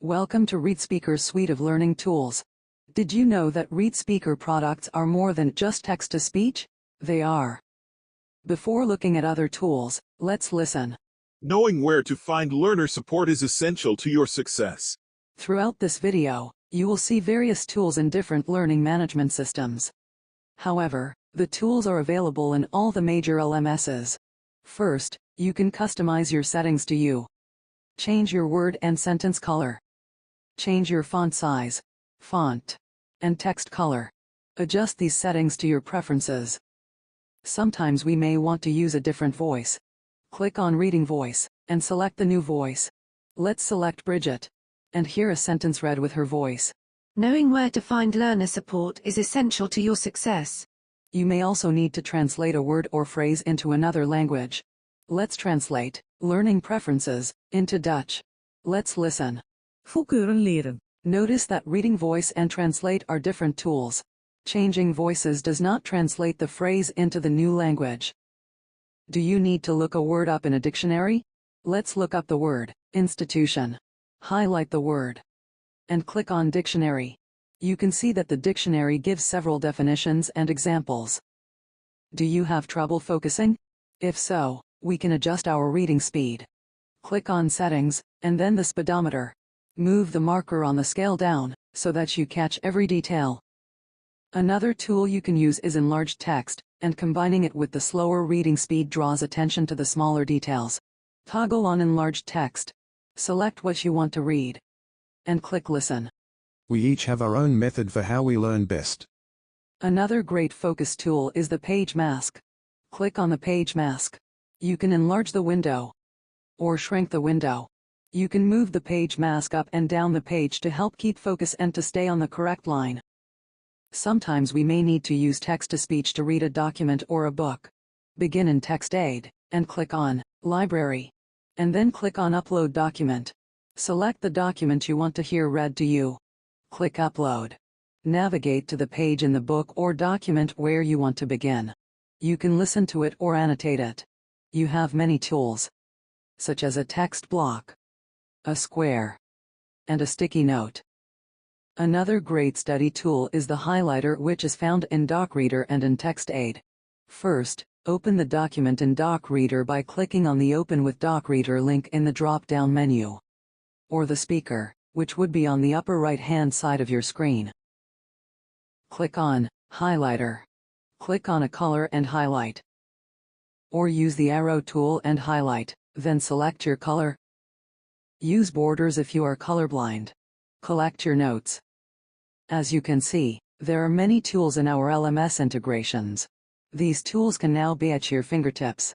Welcome to ReadSpeaker's suite of learning tools. Did you know that ReadSpeaker products are more than just text-to-speech? They are. Before looking at other tools, let's listen. Knowing where to find learner support is essential to your success. Throughout this video, you will see various tools in different learning management systems. However, the tools are available in all the major LMSs. First, you can customize your settings to you. Change your word and sentence color. Change your font size, font, and text color. Adjust these settings to your preferences. Sometimes we may want to use a different voice. Click on Reading Voice, and select the new voice. Let's select Bridget, and hear a sentence read with her voice. Knowing where to find learner support is essential to your success. You may also need to translate a word or phrase into another language. Let's translate Learning Preferences into Dutch. Let's listen. Voorkeuren leren. Notice that Reading Voice and Translate are different tools. Changing voices does not translate the phrase into the new language. Do you need to look a word up in a dictionary? Let's look up the word, institution. Highlight the word, and click on Dictionary. You can see that the dictionary gives several definitions and examples. Do you have trouble focusing? If so, we can adjust our reading speed. Click on Settings, and then the speedometer. Move the marker on the scale down, so that you catch every detail. Another tool you can use is enlarged text, and combining it with the slower reading speed draws attention to the smaller details. Toggle on enlarged text. Select what you want to read, and click Listen. We each have our own method for how we learn best. Another great focus tool is the page mask. Click on the page mask. You can enlarge the window, or shrink the window. You can move the page mask up and down the page to help keep focus and to stay on the correct line. Sometimes we may need to use text-to-speech to read a document or a book. Begin in TextAid, and click on Library, and then click on Upload Document. Select the document you want to hear read to you. Click Upload. Navigate to the page in the book or document where you want to begin. You can listen to it or annotate it. You have many tools, such as a text block, a square, and a sticky note. Another great study tool is the highlighter, which is found in docReader and in TextAid. First, open the document in docReader by clicking on the Open with docReader link in the drop-down menu, or the speaker, which would be on the upper right-hand side of your screen. Click on Highlighter. Click on a color and highlight. Or use the arrow tool and highlight, then select your color. Use borders if you are colorblind. Collect your notes. As you can see, there are many tools in our LMS integrations. These tools can now be at your fingertips.